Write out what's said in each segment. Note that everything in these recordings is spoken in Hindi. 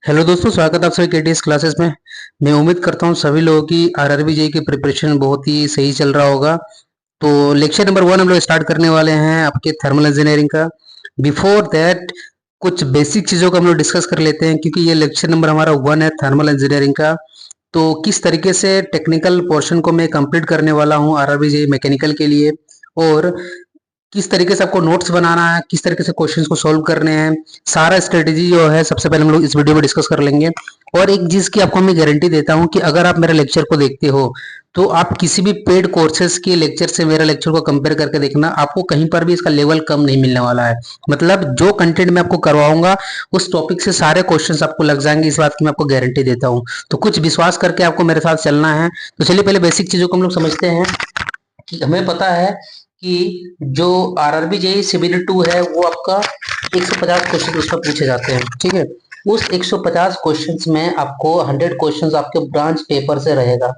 हेलो दोस्तों, स्वागत है आप सभी केटीएस क्लासेस में। मैं उम्मीद करता हूँ सभी लोगों की आरआरबी जेई की प्रिपरेशन बहुत ही सही चल रहा होगा। तो लेक्चर नंबर 1 हम लोग स्टार्ट करने वाले हैं आपके थर्मल इंजीनियरिंग का। बिफोर दैट कुछ बेसिक चीज़ों को हम लोग डिस्कस कर लेते हैं, क्योंकि ये लेक्चर नंबर हमारा 1 है थर्मल इंजीनियरिंग का। तो किस तरीके से टेक्निकल पोर्शन को मैं कंप्लीट करने वाला हूँ आरआरबी जेई मैकेनिकल के लिए, और किस तरीके से आपको नोट्स बनाना है, किस तरीके से क्वेश्चंस को सॉल्व करने हैं, सारा स्ट्रेटेजी जो है सबसे पहले हम लोग इस वीडियो में डिस्कस कर लेंगे। और एक चीज की आपको मैं गारंटी देता हूं कि अगर आप मेरे लेक्चर को देखते हो तो आप किसी भी पेड कोर्सेज के लेक्चर से मेरा लेक्चर को कंपेयर करके देखना, आपको कहीं पर भी इसका लेवल कम नहीं मिलने वाला है। मतलब जो कंटेंट मैं आपको करवाऊंगा उस टॉपिक से सारे क्वेश्चंस आपको लग जाएंगे, इस बात की मैं आपको गारंटी देता हूं। तो कुछ विश्वास करके आपको मेरे साथ चलना है। तो चलिए पहले बेसिक चीजों को हम लोग समझते हैं। कि हमें पता है कि जो आरआरबी जेई सिविल 2 है वो आपका 150 क्वेश्चन उसमें पूछे जाते हैं, ठीक है। उस 150 क्वेश्चंस में आपको 100 क्वेश्चंस आपके ब्रांच पेपर से रहेगा।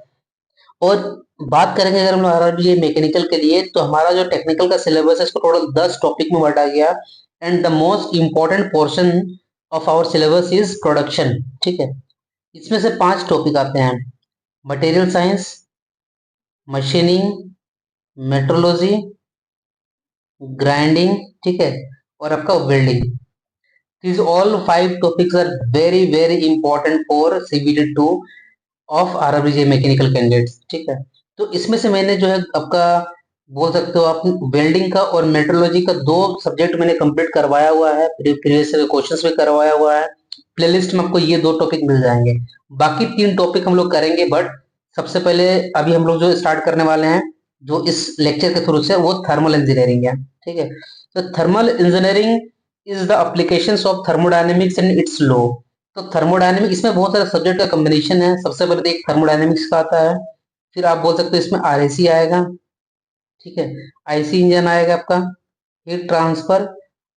और बात करेंगे अगर हम आरआरबी जेई मैकेनिकल के लिए, तो हमारा जो टेक्निकल का सिलेबस है इसको टोटल 10 टॉपिक में बांटा गया। And the most important portion of our syllabus is production, ठीक है। इसमें से 5 टॉपिक आते हैं: material science, machining, metrology, grinding, ठीक है, और आपका welding. these all 5 topics are very very important for CBT 2 of RRBJ mechanical candidates, ठीक है। तो इसमें से मैंने जो है आपका बोल सकते हो आप वेल्डिंग का और मेट्रोलॉजी का 2 सब्जेक्ट मैंने कंप्लीट करवाया हुआ है, प्रीवियस क्वेश्चंस भी करवाया हुआ है। प्लेलिस्ट में आपको ये 2 टॉपिक मिल जाएंगे। बाकी 3 टॉपिक हम लोग करेंगे, बट सबसे पहले अभी हम लोग जो स्टार्ट करने वाले हैं जो इस लेक्चर के थ्रू से, वो थर्मल इंजीनियरिंग है, ठीक है। तो thermal engineering is the applications of thermodynamics and it's law. तो थर्मोडायनेमिक इसमें बहुत सारे सब्जेक्ट का कॉम्बिनेशन है। सबसे पहले एक थर्मोडायनेमिक्स का आता है, फिर आप बोल सकते हो इसमें आरएसी आएगा, ठीक है, आईसी इंजन आएगा आपका, हीट ट्रांसफर।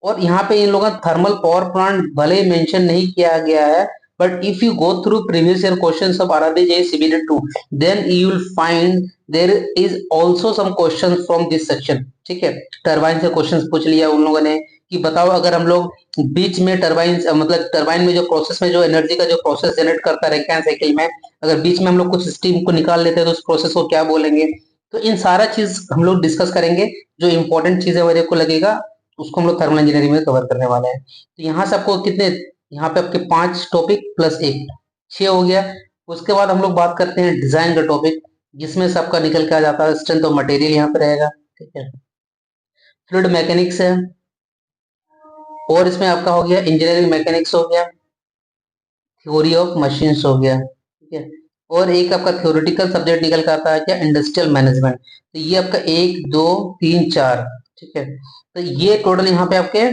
और यहाँ पे इन लोगों का थर्मल पावर प्लांट भले मेंशन नहीं किया गया है, but if you go through previous year questions of RRB JEE civil 2, then you will find there is also some questions from this section, ठीक है। टरबाइन से क्वेश्चंस पूछ लिया उन लोगों ने कि बताओ अगर हम लोग बीच में टरबाइन मतलब टरबाइन में जो प्रोसेस में जो एनर्जी का जो प्रोसेस जनरेट करता है रैंकिन साइकिल में, अगर बीच में हम लोग कुछ स्टीम को निकाल लेते हैं तो उस प्रोसेस को क्या बोलेंगे। तो इन सारा चीज हम लोग डिस्कस करेंगे। जो इंपॉर्टेंट चीजें मेरे को लगेगा उसको हम लोग थर्मल इंजीनियरिंग में कवर करने वाले हैं। तो यहाँ से आपको कितने, यहाँ पे आपके 5 टॉपिक प्लस एक 6 हो गया। उसके बाद हम लोग बात करते हैं डिजाइन का टॉपिक, जिसमें से आपका निकल के आ जाता है स्ट्रेंथ ऑफ मटेरियल, यहाँ पे रहेगा, ठीक है। फ्लूइड मैकेनिक्स है, और इसमें आपका हो गया इंजीनियरिंग मैकेनिक्स हो गया, थ्योरी ऑफ मशीन्स हो गया, ठीक है। और एक आपका थ्योरेटिकल सब्जेक्ट निकल के आता है क्या, इंडस्ट्रियल मैनेजमेंट। तो ये आपका 1 2 3 4, ठीक है। तो ये टोटल यहाँ पे आपके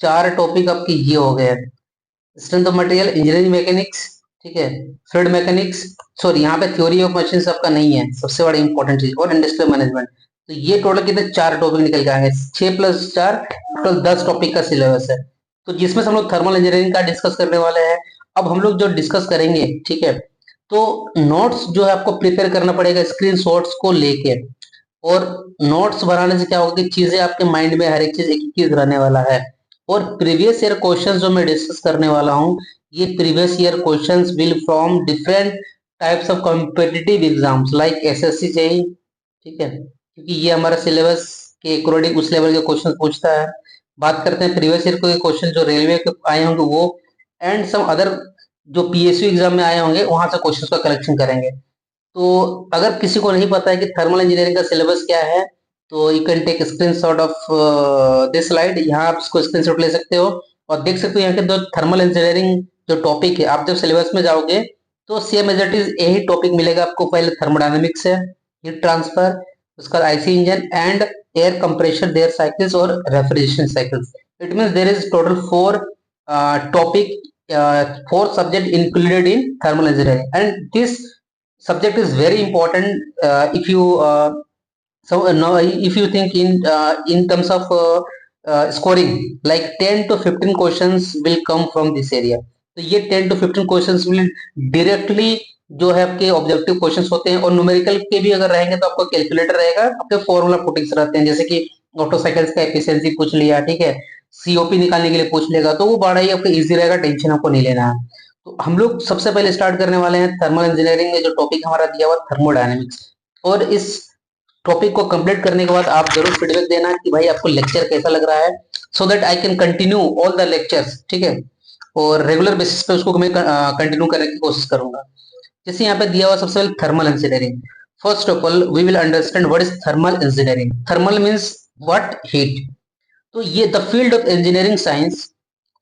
4 टॉपिक आपके ये हो गए। Strength of material, engineering mechanics, ठीक है, फ्लूइड मैकेनिक्स, सॉरी यहाँ पे थ्योरी ऑफ मशीन्स आपका नहीं है, सबसे बड़ी इंपॉर्टेंट चीज, और इंडस्ट्रियल मैनेजमेंट। तो ये टोटल कितने 4 टॉपिक निकल के आएंगे, 6 प्लस 4 टोटल 10 टॉपिक का सिलेबस है। तो जिसमें से हम लोग थर्मल इंजीनियरिंग का डिस्कस करने वाले हैं। अब हम लोग जो डिस्कस करेंगे, ठीक है, तो नोट्स जो है आपको प्रिपेयर करना पड़ेगा स्क्रीन शॉट्स को लेके। और नोट्स बनाने से क्या होगा कि चीजें आपके माइंड में हर एक चीज चीज रहने वाला है। और प्रीवियस ईयर क्वेश्चंस जो मैं डिस्कस करने वाला हूँ, ये previous year questions will from different types of competitive exams like SSC JEE, ठीक है, क्योंकि ये हमारा सिलेबस के अकॉर्डिंग उस लेवल के क्वेश्चन पूछता है। बात करते हैं प्रीवियस ईयर के क्वेश्चन जो रेलवे के आए होंगे वो, एंड सम अदर जो पीएसयू एग्जाम में आए होंगे वहां से क्वेश्चन का कलेक्शन करेंगे। तो अगर किसी को नहीं पता है कि थर्मल इंजीनियरिंग का सिलेबस क्या है, तो you can take screenshot of this slide. यहाँ आप इसको स्क्रीनशॉट ले सकते हो और देख सकते हो यहाँ के दो थर्मल इंजीनियरिंग जो टॉपिक है। आप जब सिलेबस में जाओगे तो सेम एज इट इज यही टॉपिक मिलेगा आपको। पहले थर्मोडायनेमिक्स है, हीट ट्रांसफर, उसका IC engine and air compressor their cycles और refrigeration cycles. It means there is total 4 topic, 4 subject included in thermal engineering, and this subject is very important if you now if you think in terms of scoring, like 10 to 15 questions will come from this area। तो ये 10 to 15 questions will directly जो है आपके ऑब्जेक्टिव क्वेश्चंस होते हैं। और न्यूमेरिकल के भी अगर रहेंगे तो आपका कैलकुलेटर रहेगा, आपके फॉर्मूला पुटिंग्स रहते हैं, जैसे कि ऑटो साइकिल्स का एफिशिएंसी पूछ लिया, ठीक है, सीओपी निकालने के लिए पूछ लेगा, तो वो बड़ा ही आपका इजी रहेगा, टेंशन आपको नहीं लेना है। तो हम लोग सबसे पहले स्टार्ट करने वाले हैं थर्मल इंजीनियरिंग में जो टॉपिक हमारा दिया हुआ थर्मोडायनेमिक्स। और इस टॉपिक को कंप्लीट करने के बाद आप जरूर फीडबैक देना कि भाई आपको लेक्चर कैसा लग रहा है, so that I can continue all the lectures, ठीक है। और रेगुलर बेसिस पे उसको मैं कंटिन्यू करने की कोशिश करूंगा। जैसे यहाँ पे दिया हुआ सबसे पहले thermal engineering. First of all we will understand what is thermal engineering. Thermal means what, heat. तो ये the field of engineering science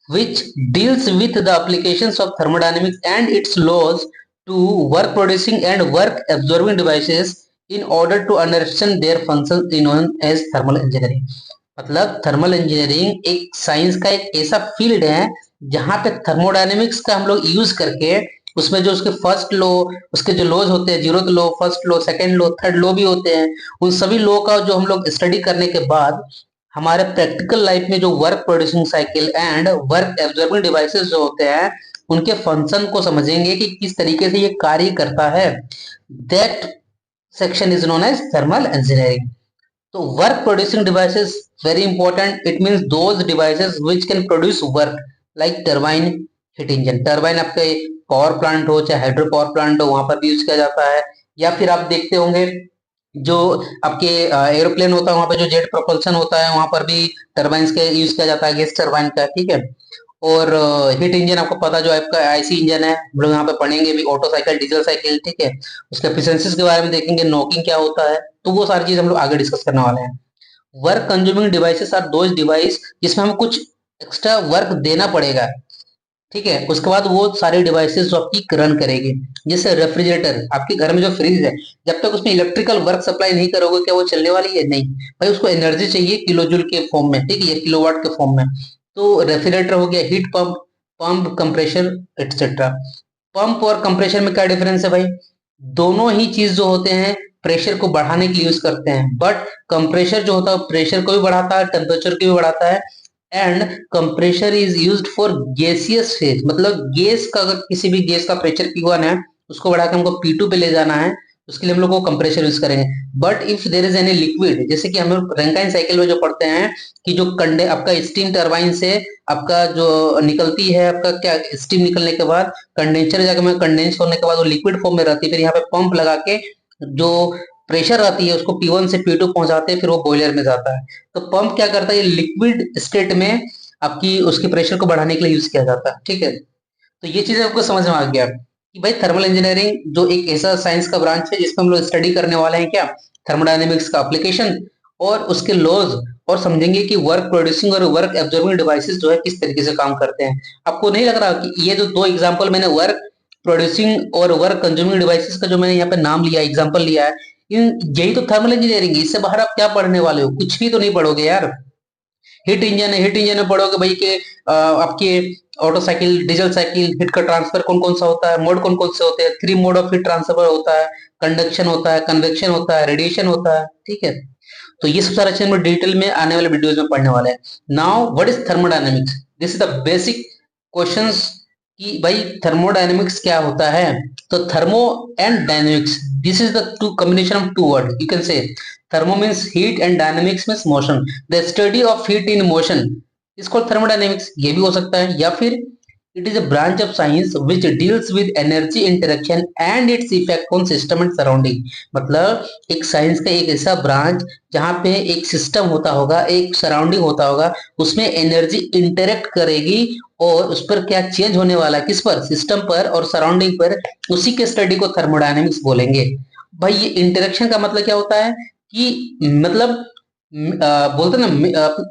which deals with the applications of thermodynamics and its laws to work producing and work absorbing devices in order to understand their functions is known as thermal engineering। मतलब थर्मल इंजीनियरिंग एक साइंस का एक ऐसा फील्ड है जहां पे थर्मोडायनेमिक्स का हम लोग यूज करके उसमें जो उसके फर्स्ट लॉ, उसके जो लॉज होते हैं, zeroth law, first law, second law, third law भी होते हैं, उन सभी लॉ का जो हम लोग स्टडी करने के बाद हमारे प्रैक्टिकल लाइफ में जो work producing cycle and work absorbing devices जो होते हैं उनके फंक्शन को समझेंगे कि किस तरीके से ये कार्य करता है। That section is known as thermal engineering. तो work producing devices very important, it means those devices which can produce work like turbine, heat engine. Turbine आपके पावर प्लांट हो चाहे हाइड्रो पावर प्लांट हो वहां पर भी यूज किया जाता है। या फिर आप देखते होंगे जो आपके एरोप्लेन होता है वहां पे जो जेट प्रोपल्शन होता है वहां पर भी टरबाइंस का यूज किया जाता है, गैस टरबाइन का, ठीक है। और हीट इंजन आपको पता जो आपका आईसी इंजन है, हम लोग यहाँ पे पढ़ेंगे भी, ऑटो साइकिल, डीजल साइकिल, ठीक है। उसके एफिशिएंसीज के बारे में देखेंगे, नॉकिंग क्या होता है, तो वो सारी चीज हम लोग आगे डिस्कस करने वाले हैं। Work consuming devices are those device जिसमें हमें कुछ एक्स्ट्रा वर्क देना पड़ेगा, ठीक है। उसके बाद वो सारे डिवाइसेस जो आपकी रन करेगी। जैसे रेफ्रिजरेटर, आपके घर में जो फ्रिज है, जब तक उसमें इलेक्ट्रिकल वर्क सप्लाई नहीं करोगे क्या वो चलने वाली है? नहीं भाई, उसको एनर्जी चाहिए किलो जूल के फॉर्म में, ठीक है, किलोवाट के फॉर्म में। तो रेफ्रिजरेटर हो गया, heat pump, pump compressor etcetera. Pump और कंप्रेशर में क्या डिफरेंस है भाई? दोनों ही चीज जो होते हैं प्रेशर को बढ़ाने के लिए यूज करते हैं, बट कंप्रेशर जो होता है प्रेशर को भी बढ़ाता है, टेम्परेचर को भी बढ़ाता है। And compressor is used for gaseous phase, मतलब गैस का, अगर किसी भी गैस का प्रेशर P1 है उसको बढ़ाकर हमको P2 पे ले जाना है, उसके लिए हम लोग को कंप्रेशर यूज करेंगे। But if there is any liquid, जैसे कि हम लोग रैंकाइन साइकिल में जो पढ़ते हैं कि जो कंडे आपका स्टीम टरबाइन से आपका जो निकलती है, आपका क्या स्टीम निकलने के बाद कंडेंसर जाकर में कंडेंस होने के बाद वो लिक्विड फॉर्म में रहती है, फिर यहाँ पे पंप लगा के जो प्रेशर आती है उसको P1 से P2 पहुंचाते हैं, फिर वो बॉयलर में जाता है। तो पंप क्या करता है, ये लिक्विड स्टेट में आपकी उसके प्रेशर को बढ़ाने के लिए यूज किया जाता है, ठीक है। तो ये चीजें आपको समझ में आ गया कि भाई थर्मल इंजीनियरिंग जो एक ऐसा साइंस का ब्रांच है जिसमें हम लोग स्टडी करने वाले हैं क्या, थर्मोडायनेमिक्स का एप्लीकेशन और उसके लॉज, और समझेंगे कि वर्क प्रोड्यूसिंग और वर्क एब्जॉर्बिंग डिवाइसेस जो है किस तरीके से काम करते हैं। आपको नहीं लग रहा कि ये जो दो एग्जांपल मैंने वर्क प्रोड्यूसिंग और वर्क कंज्यूमिंग डिवाइसेस का जो मैंने यहाँ पे नाम लिया, एग्जांपल लिया है, इन यही तो थर्मल इंजीनियरिंग है। इससे बाहर आप क्या पढ़ने वाले हो? कुछ भी तो नहीं पढ़ोगे यार। हीट इंजन है, हीट इंजन में पढ़ोगे भाई के आपके auto cycle, diesel cycle, heat का ट्रांसफर कौन कौन सा होता है, मोड कौन कौन से होते हैं, 3 मोड ऑफ हीट ट्रांसफर होता है, कंडक्शन होता है, कन्वेक्शन होता है, रेडिएशन होता है, ठीक है। तो ये सब सारा चीज हम डिटेल में आने वाले वीडियोस में पढ़ने वाले हैं। Now what is thermodynamics, this is the basic questions कि भाई थर्मोडायनेमिक्स क्या होता है। तो thermo and dynamics, this is the two combination of two word, you can say thermo means heat and dynamics means motion, the study of heat in motion is called thermodynamics, ये भी हो सकता है। या फिर it is a branch of science which deals with energy interaction and its effect on system and surrounding। मतलब एक साइंस का एक ऐसा ब्रांच जहां पे एक सिस्टम होता होगा, एक सराउंडिंग होता होगा, उसमें एनर्जी इंटरेक्ट करेगी और उस पर क्या चेंज होने वाला है, किस पर, सिस्टम पर और सराउंडिंग पर, उसी के स्टडी को थर्मोडायनेमिक्स बोलेंगे। भाई ये इंटरेक्शन का मतलब क्या होता है कि मतलब बोलते ना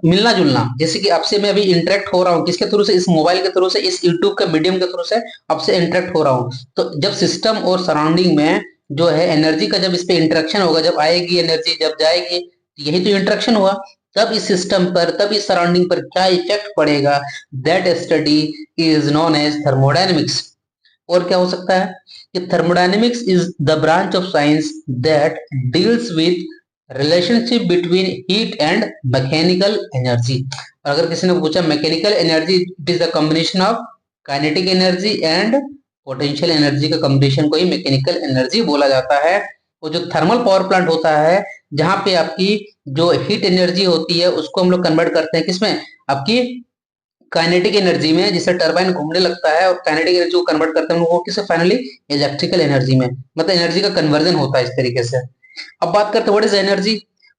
मिलना जुलना, जैसे कि आपसे मैं अभी इंटरेक्ट हो रहा हूँ किसके थ्रू से, इस मोबाइल के थ्रू से, इस यूट्यूब के मीडियम के थ्रू से आपसे इंटरेक्ट हो रहा हूँ। तो जब सिस्टम और सराउंडिंग में जो है एनर्जी का जब इस पे इंटरेक्शन होगा, जब आएगी एनर्जी जब जाएगी, यही तो इंटरेक्शन हुआ। तब इस सिस्टम पर, तब इस सराउंडिंग पर क्या इफेक्ट पड़ेगा, that study is known as thermodynamics. और क्या हो सकता है कि thermodynamics is the branch of science that deals with relationship between heat and mechanical energy. और अगर किसी ने पूछा mechanical energy, it is the combination of kinetic energy and potential energy का कॉम्बिनेशन को ही मैकेनिकल एनर्जी बोला जाता है। वो जो थर्मल पावर प्लांट होता है जहां पे आपकी जो हीट एनर्जी होती है उसको हम लोग कन्वर्ट करते हैं किसमें, आपकी काइनेटिक एनर्जी में, जिससे टरबाइन घूमने लगता है और काइनेटिक एनर्जी को कन्वर्ट करते हैं वो किसे, फाइनली इलेक्ट्रिकल एनर्जी में, मतलब एनर्जी का कन्वर्जन होता है इस तरीके से। अब बात करते हैं व्हाट इज एनर्जी।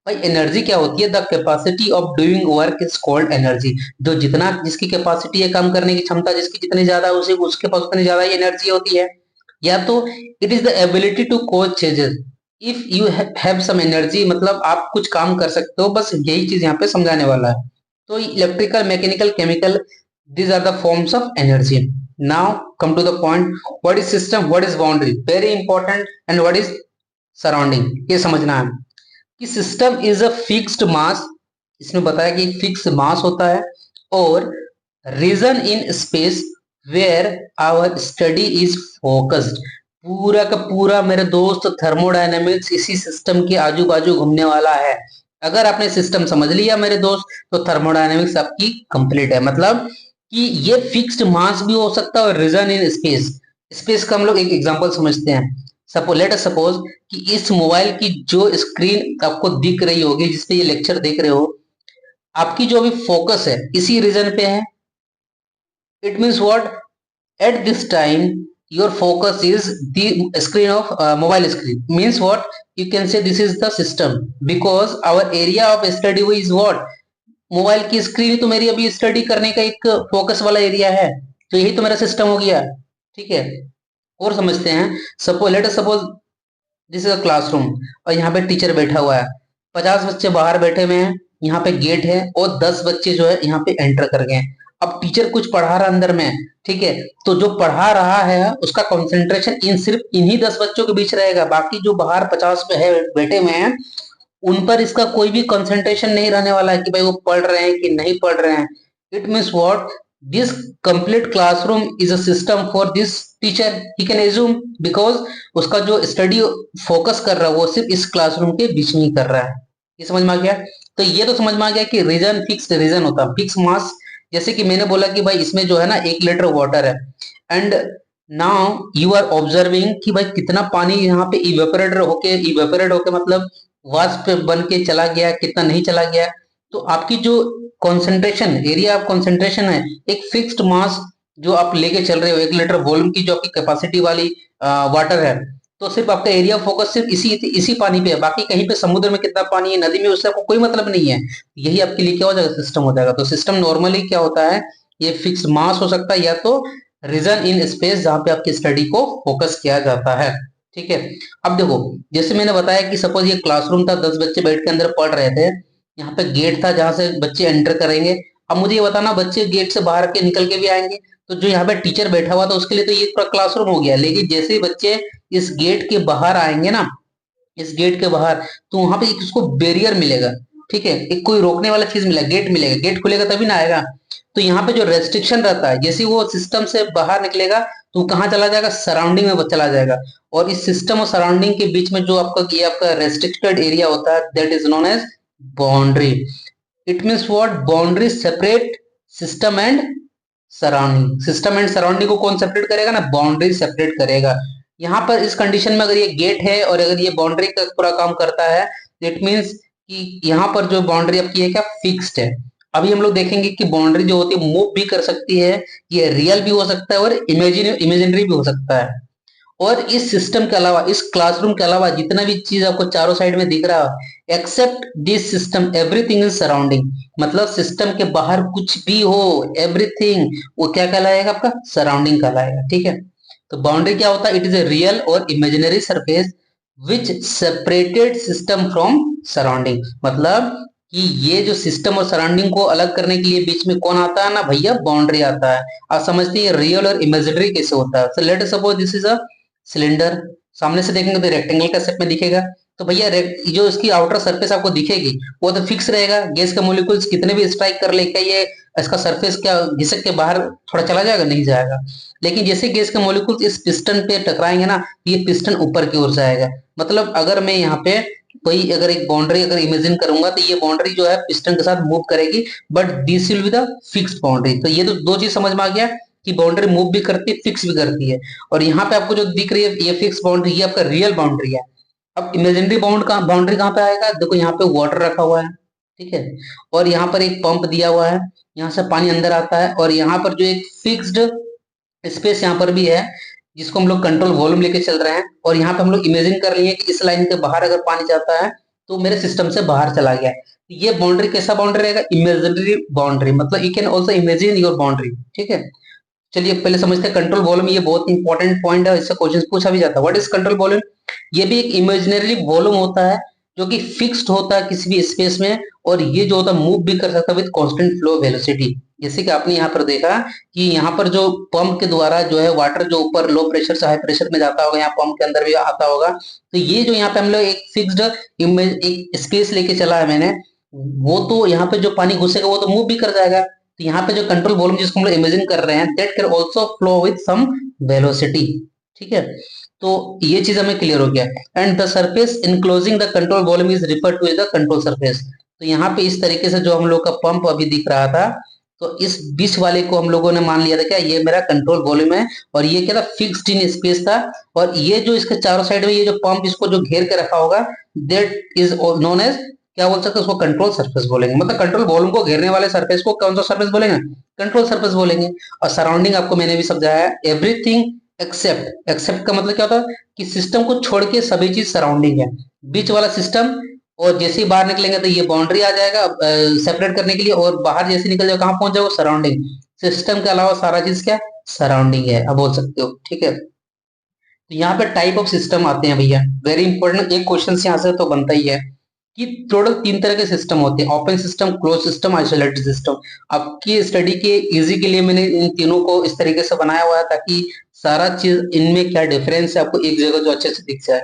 भाई एनर्जी क्या होती है, the capacity of doing work is called energy. जो जितना जिसकी कैपेसिटी है काम करने की क्षमता जिसकी जितनी ज्यादा है उसे उसके पास उतनी ज्यादा ही एनर्जी होती है। या तो it is the ability to cause changes, if you have some energy, मतलब आप कुछ काम कर सकते हो, बस यही चीज यहाँ पे समझाने वाला है। तो electrical, mechanical, chemical, these are the forms of energy. Now come to the point, what is system, what is boundary, very important, and what is surrounding, ये समझना है कि system is a fixed mass, इसमें बताया कि फिक्स मास होता है, और region in space where our study is focused. पूरा का पूरा मेरे दोस्त थर्मोडायनेमिक्स इसी सिस्टम के आजू बाजू घूमने वाला है। अगर आपने सिस्टम समझ लिया मेरे दोस्त तो थर्मोडायनेमिक्स आपकी कंप्लीट है। मतलब कि ये फिक्स्ड मास भी हो सकता है और रीजन इन स्पेस। स्पेस का हम लोग एक एग्जांपल समझते हैं। सपोज लेट अस सपोज कि इस मोबाइल की जो स्क्रीन आपको दिख रही होगी जिसपे ये लेक्चर देख रहे हो, आपकी जो अभी फोकस है इसी रीजन पे है। It means what, at this time your focus is the screen of mobile screen, means what, you can say this is the system because our area of study is what, mobile की स्क्रीन तो मेरी अभी स्टडी करने का एक फोकस वाला एरिया है, तो यही तो मेरा सिस्टम हो गया। ठीक है, और समझते हैं। Suppose let us suppose this is a classroom और यहाँ पे टीचर बैठा हुआ है, 50 बच्चे बाहर बैठे हुए हैं, यहाँ पे गेट है और 10 बच्चे जो है यहाँ पे एंटर कर गए। अब टीचर कुछ पढ़ा रहा अंदर में, ठीक है, तो जो पढ़ा रहा है उसका कंसंट्रेशन इन सिर्फ इन्हीं 10 बच्चों के बीच रहेगा, बाकी जो बाहर 50 पे है बैठे हुए हैं उन पर इसका कोई भी कंसंट्रेशन नहीं रहने वाला है कि भाई वो पढ़ रहे हैं कि नहीं पढ़ रहे हैं। It means what, this complete classroom is a system for this teacher, he can assume, because उसका जो स्टडी फोकस कर रहा है वो सिर्फ इस क्लासरूम के बीच में ही कर रहा है। ये समझ में आ गया। तो ये तो समझ में आ गया कि रीजन फिक्स रीजन होता है, फिक्स मास। जैसे कि मैंने बोला कि भाई इसमें जो है ना 1 लीटर वाटर है, and now you are observing कि भाई कितना पानी यहाँ पे इवेपोरेट होके मतलब वाष्प बन के चला गया, कितना नहीं चला गया। तो आपकी जो कंसंट्रेशन, एरिया ऑफ कंसंट्रेशन है, एक फिक्स्ड मास जो आप लेके चल रहे हो, 1 लीटर वॉल्यूम की जो आपकी कैपेसिटी वाली वाटर है, तो सिर्फ आपका एरिया ऑफ फोकस सिर्फ इसी इसी पानी पे है। बाकी कहीं पे समुद्र में कितना पानी है, नदी में, उससे आपको कोई मतलब नहीं है। यही आपके लिए क्या हो जाएगा, सिस्टम हो जाएगा। तो सिस्टम नॉर्मली क्या होता है, ये फिक्स मास हो सकता है या तो रीजन इन स्पेस जहां पे आपकी स्टडी को फोकस किया जाता है। ठीक है, अब देखो जैसे मैंने बताया कि सपोज ये क्लासरूम था, 10 बच्चे बैठ के अंदर पढ़ रहे थे, यहाँ पे गेट था जहां से बच्चे एंटर करेंगे। अब मुझे ये बताना, बच्चे गेट से बाहर के निकल के भी आएंगे, तो जो यहाँ पे टीचर बैठा हुआ था उसके लिए तो ये पूरा क्लासरूम हो गया। लेकिन जैसे ही बच्चे इस गेट के बाहर आएंगे ना, इस गेट के बाहर, तो वहां पे एक उसको बैरियर मिलेगा। ठीक है, एक कोई रोकने वाला चीज मिलेगा, गेट मिलेगा, गेट खुलेगा तभी ना आएगा। तो यहाँ पे जो रेस्ट्रिक्शन रहता है, जैसे वो सिस्टम से बाहर निकलेगा तो कहाँ चला जाएगा, सराउंडिंग में चला जाएगा। और इस सिस्टम और सराउंडिंग के बीच में जो आपका ये आपका रेस्ट्रिक्टेड एरिया होता है, that is known as boundary. It means what, boundary separate system and surrounding. System and surrounding को कौन सेपरेट करेगा ना, बाउंड्री सेपरेट करेगा। यहाँ पर इस कंडीशन में अगर ये गेट है और अगर ये बाउंड्री का पूरा काम करता है, इट मीन्स कि यहाँ पर जो बाउंड्री आपकी है क्या, फिक्स्ड है। अभी हम लोग देखेंगे कि बाउंड्री जो होती है मूव भी कर सकती है, ये रियल भी हो सकता है और इमेजिनरी भी हो सकता है। और इस सिस्टम के अलावा, इस क्लासरूम के अलावा जितना भी चीज आपको चारों साइड में दिख रहा है, except this system everything is surrounding, मतलब सिस्टम के बाहर कुछ भी हो, एवरीथिंग, वो क्या कहलाएगा, आपका सराउंडिंग कहलाएगा। ठीक है, तो बाउंड्री क्या होता है, इट इज ए रियल और imaginary surface which separated system from surrounding. मतलब कि ये जो सिस्टम और सराउंडिंग को अलग करने के लिए बीच में कौन आता है ना भैया, बाउंड्री आता है। आप समझते हैं रियल और इमेजिनरी कैसे होता है। So let suppose this is a cylinder, सामने से देखेंगे तो रेक्टेंगल का शेप में दिखेगा। तो भैया जो इसकी आउटर सरफेस आपको दिखेगी वो तो फिक्स रहेगा। गैस का मॉलिक्यूल्स कितने भी स्ट्राइक कर ले, क्या ये इसका सरफेस क्या घिसक के बाहर थोड़ा चला जाएगा, नहीं जाएगा। लेकिन जैसे गैस के मॉलिक्यूल्स इस पिस्टन पे टकराएंगे ना, ये पिस्टन ऊपर की ओर जाएगा। मतलब अगर मैं यहाँ पे कोई अगर एक बाउंड्री अगर इमेजिन करूंगा तो ये बाउंड्री जो है पिस्टन के साथ मूव करेगी, but this will be the fixed boundary. तो ये तो दो चीज समझ में आ गया कि बाउंड्री मूव भी करती है, फिक्स भी करती है। और यहाँ पे आपको जो दिख रही है ये फिक्स बाउंड्री, ये आपका रियल बाउंड्री है। अब इमेजिनरी बाउंड्री कहाँ पे आएगा, देखो यहाँ पे वाटर रखा हुआ है। ठीक है। और यहाँ पर एक पंप दिया हुआ है, यहाँ से पानी अंदर आता है, और यहाँ पर जो एक फिक्स्ड स्पेस यहाँ पर भी है जिसको हम लोग कंट्रोल वॉल्यूम लेके चल रहे हैं, और यहाँ पे हम लोग इमेजिन कर लिए कि इस लाइन के बाहर अगर पानी जाता है तो मेरे सिस्टम से बाहर चला गया। ये बाउंड्री कैसा बाउंड्री रहेगा? इमेजिनरी बाउंड्री, मतलब you can also imagine your boundary. ठीक है, चलिए पहले समझते हैं कंट्रोल वॉल्यूम। ये बहुत इंपॉर्टेंट पॉइंट है, इससे क्वेश्चन पूछा भी जाता है। What is control volume? ये भी एक इमेजिनरी वॉल्यूम होता है जो कि फिक्स्ड होता है किसी भी स्पेस में, और ये जो होता है मूव भी कर सकता है विद कांस्टेंट फ्लो वेलोसिटी। जैसे कि आपने यहाँ पर देखा कि यहाँ पर जो पंप के द्वारा जो है वाटर जो ऊपर लो प्रेशर से हाई प्रेशर में जाता होगा, यहाँ पंप के अंदर भी आता होगा, तो ये जो यहाँ पे हम लोग एक फिक्स्ड एक स्पेस लेके चला है मैंने, वो तो यहाँ पे जो पानी घुसेगा वो तो मूव भी कर जाएगा। तो यहाँ पे जो कंट्रोल वॉल्यूम जिसको हम लोग इमेजिन कर रहे हैं, that can also flow with some velocity. ठीक है, तो ये चीज हमें क्लियर हो गया। And the surface enclosing the control volume is referred to as the control surface. तो यहाँ पे इस तरीके से जो हम लोग का पंप अभी दिख रहा था, तो इस बीच वाले को हम लोगों ने मान लिया था क्या ये मेरा कंट्रोल वॉल्यूम है, और ये क्या था? फिक्स्ड इन स्पेस था। और ये जो इसके चारों साइड में ये जो पंप इसको जो घेर के रखा होगा, दैट इज नोन एज, क्या बोल सकते हैं उसको? कंट्रोल सरफेस बोलेंगे। मतलब कंट्रोल वॉल्यूम को घेरने वाले सरफेस को कौन सा सरफेस बोलेंगे? कंट्रोल सरफेस बोलेंगे। और सराउंडिंग आपको मैंने भी समझाया है, एवरीथिंग एक्सेप्ट। एक्सेप्ट का मतलब क्या होता है कि सिस्टम को छोड़ के सभी चीज सराउंडिंग है, बीच वाला सिस्टम। और जैसे ही बाहर निकलेंगे तो ये बाउंड्री आ जाएगा सेपरेट करने के लिए, और बाहर जैसे निकल जाओ कहाँ पहुंच जाओ? सराउंडिंग। सिस्टम के अलावा सारा चीज क्या? सराउंडिंग है, अब बोल सकते हो। ठीक है, तो यहाँ पे टाइप ऑफ सिस्टम आते हैं भैया, वेरी इंपॉर्टेंट। एक क्वेश्चन यहाँ से तो बनता ही है कि टोटल 3 तरह के सिस्टम होते हैं: open system, close system, isolated system. आपकी स्टडी के इजी के लिए मैंने इन तीनों को इस तरीके से बनाया हुआ है ताकि सारा चीज इनमें क्या डिफरेंस है आपको एक जगह जो अच्छे से दिख जाए।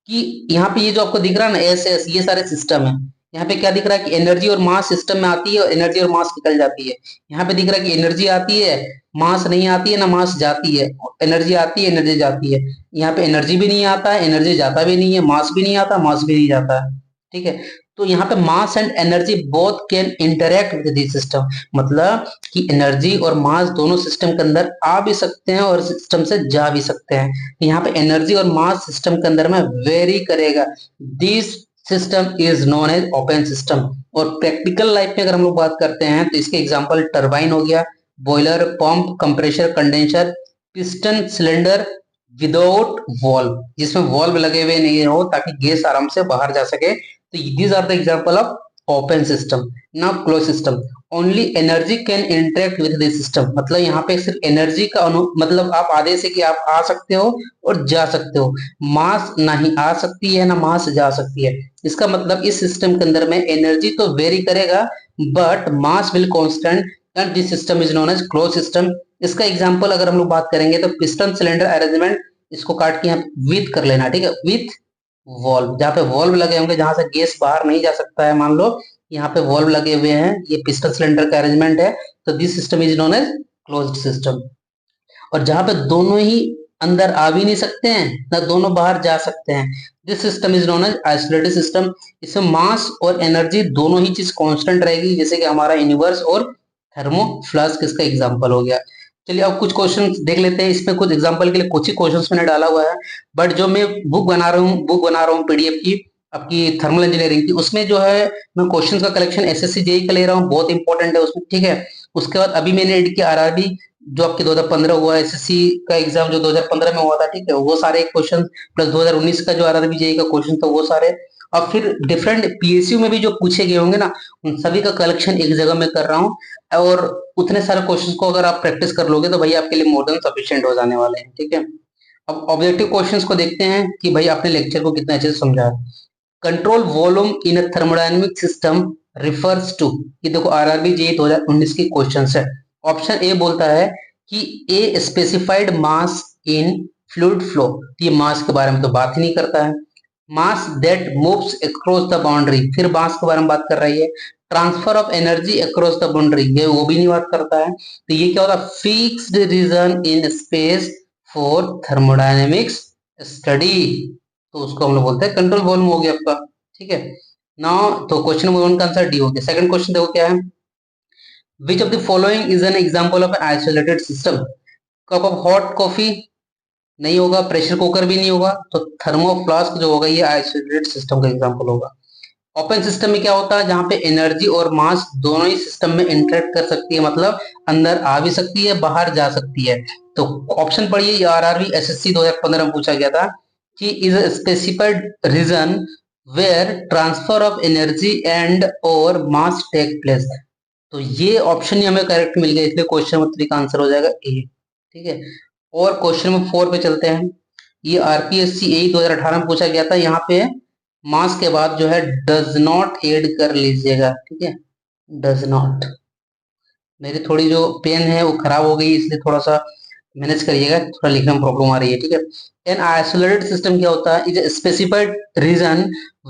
कि यहाँ पे ये जो आपको दिख रहा है ना एस एस, ये सारे सिस्टम है। यहाँ पे क्या दिख रहा है कि एनर्जी और मास सिस्टम में आती है और एनर्जी और मास निकल जाती है। यहाँ पे दिख रहा है कि एनर्जी आती है, मास नहीं आती है, ना मास जाती है। एनर्जी आती है, एनर्जी जाती है। यहाँ पे एनर्जी भी नहीं आता है, एनर्जी जाता भी नहीं है, मास भी नहीं आता, मास भी नहीं जाता है। ठीक है, तो यहाँ पे mass and energy both can interact with this system. मतलब कि एनर्जी और मास दोनों सिस्टम के अंदर आ भी सकते हैं और सिस्टम से जा भी सकते हैं। यहाँ पे एनर्जी और मास सिस्टम के अंदर में वेरी करेगा। This system is known as open system. और प्रैक्टिकल लाइफ में अगर हम लोग बात करते हैं तो इसके एग्जांपल टरबाइन हो गया, boiler, pump, compressor, condenser, piston, cylinder without valve, जिसमें वॉल्व लगे हुए नहीं हो ताकि गैस आराम से बाहर जा सके। तो these are the example of open system. Now close system, only energy can interact with this system. मतलब यहाँ पे सिर्फ एनर्जी का मतलब आप आदेश है कि आप आ सकते हो और जा सकते हो, मास नहीं आ सकती है ना मास जा सकती है। इसका मतलब इस सिस्टम के अंदर में एनर्जी तो वेरी करेगा but mass will constant, and this system is known as close system. इसका एग्जांपल अगर हम लोग बात करेंगे तो पिस्टन सिलेंडर अरेंजमेंट, इसको काट के यहाँ विथ कर लेना। ठीक है, विथ वॉल्व, जहाँ पे वॉल्व लगे होंगे जहां से गैस बाहर नहीं जा सकता है, मान लो यहाँ पे वॉल्व लगे हुए हैं, ये पिस्टन सिलेंडर का अरेंजमेंट है, तो this system is known as closed system. और जहां पे दोनों ही अंदर आ भी नहीं सकते हैं ना दोनों बाहर जा सकते हैं, this system is known as isolated system. इसमें मास और एनर्जी दोनों ही चीज कांस्टेंट रहेगी, जैसे कि हमारा यूनिवर्स और थर्मो फ्लास्क इसका एग्जांपल हो गया। चलिए अब कुछ क्वेश्चन देख लेते हैं। इसमें कुछ एग्जांपल के लिए कुछ ही क्वेश्चंस मैंने डाला हुआ है, बट जो मैं बुक बना रहा हूँ पीडीएफ की आपकी थर्मल इंजीनियरिंग की, उसमें जो है मैं क्वेश्चंस का कलेक्शन एसएससी जेई का ले रहा हूँ, बहुत इंपॉर्टेंट है उसमें। ठीक है, उसके बाद अभी मैंने एड किया आरआरबी जो आपके 2015 हुआ, एसएससी का एग्जाम जो 2015 में हुआ था। ठीक है, वो सारे क्वेश्चन प्लस 2019 का जो आरआरबी जेई का क्वेश्चन था वो सारे, और फिर डिफरेंट पीएसयू में भी जो पूछे गए होंगे ना उन सभी का कलेक्शन एक जगह में कर रहा हूँ। और उतने सारे क्वेश्चन को अगर आप प्रैक्टिस कर लोगे तो भाई आपके लिए मोर देन सफिशिएंट हो जाने वाले हैं। ठीक है, अब ऑब्जेक्टिव क्वेश्चंस को देखते हैं कि भाई आपने लेक्चर को कितना अच्छे से समझा। Control volume in a thermodynamic system refers to, ये देखो आरआरबी जेई 2019 की क्वेश्चंस है। ऑप्शन ए बोलता है कि a specified mass in fluid flow, ये मास के बारे में तो बात ही नहीं करता है। Mass that moves across the boundary, फिर मास के बारे में बात कर रही है। Transfer of energy across the boundary, ये वो भी नहीं बात करता है। तो ये क्या होता है? Fixed region in space for thermodynamics study, तो उसको हम लोग बोलते हैं कंट्रोल वॉल्यूम हो गया आपका। ठीक है, नाउ तो क्वेश्चन नंबर 1 का आंसर डी हो गया। सेकंड क्वेश्चन देखो क्या है, विच of the following is an example of N isolated system? Cup of hot coffee नहीं होगा, प्रेशर कुकर भी नहीं होगा, तो थर्मो फ्लास्क जो होगा ये आइसोलेटेड सिस्टम का एग्जांपल होगा। ओपन सिस्टम में क्या होता है, जहां पे एनर्जी और मास दोनों ही सिस्टम में इंटरेक्ट कर सकती है, मतलब अंदर आ भी सकती है, बाहर जा सकती है। तो ऑप्शन पढ़िए, आरआरबी एसएससी 2015 में पूछा गया था कि is specified region where transfer of energy and और मास टेक प्लेस। तो ये ऑप्शन ही हमें करेक्ट मिल गया, इसलिए क्वेश्चन नंबर 3 का आंसर हो जाएगा ए। ठीक है, और क्वेश्चन नंबर 4 पे चलते हैं। ये आरपीएससी ए 2018 में पूछा गया था, यहाँ पे मास के बाद जो है डज नॉट ऐड कर लीजिएगा। ठीक है, डज नॉट। मेरी थोड़ी जो पेन है वो खराब हो गई, इसलिए थोड़ा सा मैनेज करिएगा, थोड़ा लिखने में प्रॉब्लम आ रही है। ठीक है, एन आइसोलेटेड सिस्टम क्या होता है, is a specified region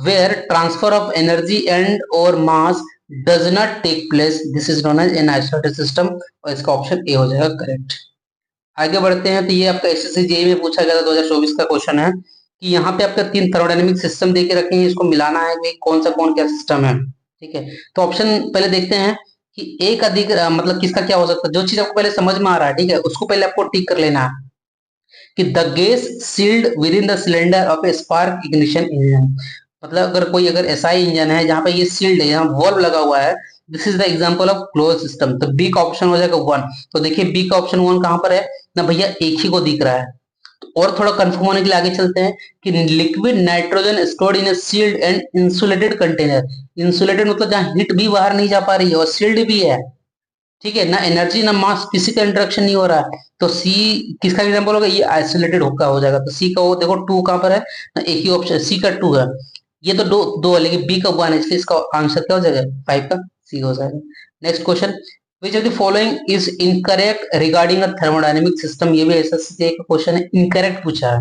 where transfer of energy and और mass does not take place, this is known as an isolated system, और इसका ऑप्शन ए हो जाएगा करेक्ट। आगे बढ़ते हैं, तो ये आपका एसएससी जेईई में पूछा गया था 2024 का क्वेश्चन है कि यहाँ पे आपका 3 थर्मोडायनेमिक सिस्टम दे के रखे हैं, इसको मिलाना है कि कौन सा कौन क्या सिस्टम है। ठीक है, तो ऑप्शन पहले देखते हैं कि एक अधिक मतलब किसका क्या हो सकता है, जो चीज आपको पहले समझ में आ रहा है, ठीक है, उसको पहले आपको टिक कर लेना है कि the gas sealed within the cylinder of a spark ignition engine. मतलब अगर ऐसा ही इंजन है जहां पे ये सील्ड है, यहाँ वॉल्व लगा हुआ है, this is the example of close system, तो बी का ऑप्शन हो जाएगा 1। तो देखिए बी का ऑप्शन 1 कहां पर है ना भैया, एक ही को दिख रहा है। और थोड़ा कंफर्म होने के लिए आगे चलते हैं कि liquid nitrogen stored in a sealed and insulated container. Insulated मतलब जहां हीट भी बाहर नहीं जा पा रही है, और सील्ड भी है। ठीक है ना, एनर्जी ना मास किसी का इंटरेक्शन नहीं हो रहा है, तो सी किसका एग्जांपल होगा, ये आइसोलेटेड होगा हो जाएगा। तो सी का वो देखो 2 कहां पर है ना, एक ही ऑप्शन सी का 2 है। ये तो दो दो है, लेकिन बी का 1 है, इसलिए इसका आंसर क्या हो जाएगा 5 का सी हो जाएगा। Next question, which of the following is incorrect regarding a thermodynamic system. ये भी एसएससी का क्वेश्चन है, इनकरेक्ट पूछा है।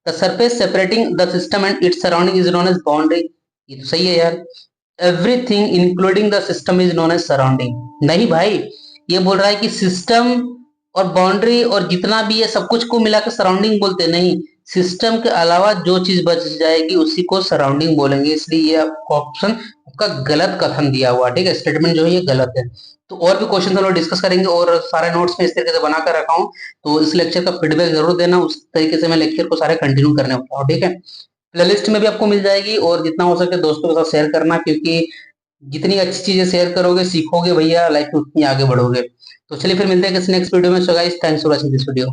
The surface separating the system and its surrounding is known as boundary. ये तो सही है यार, everything including the system is known as surrounding. नहीं भाई, ये बोल रहा है कि सिस्टम और बाउंड्री और जितना भी है सब कुछ को मिलाकर सराउंडिंग बोलते नहीं, सिस्टम के अलावा जो चीज बच जाएगी उसी को सराउंडिंग बोलेंगे, इसलिए ये ऑप्शन आपका गलत कथन दिया हुआ। ठीक है, स्टेटमेंट जो है ये गलत है। तो और भी क्वेश्चन हम लोग डिस्कस करेंगे, और सारे नोट्स में इस तरीके से बना कर रखा हूँ, तो इस लेक्चर का फीडबैक जरूर देना, उस तरीके से मैं लेक्चर को सारे कंटिन्यू करने वाला हूँ। ठीक है, प्लेलिस्ट में भी आपको मिल जाएगी, और जितना हो सके दोस्तों के साथ शेयर करना, क्योंकि जितनी अच्छी चीजें शेयर करोगे सीखोगे भैया, लाइफ में उतनी आगे बढ़ोगे। तो चलिए फिर मिलते हैं किसी नेक्स्ट वीडियो में। So guys, thanks for watching this video.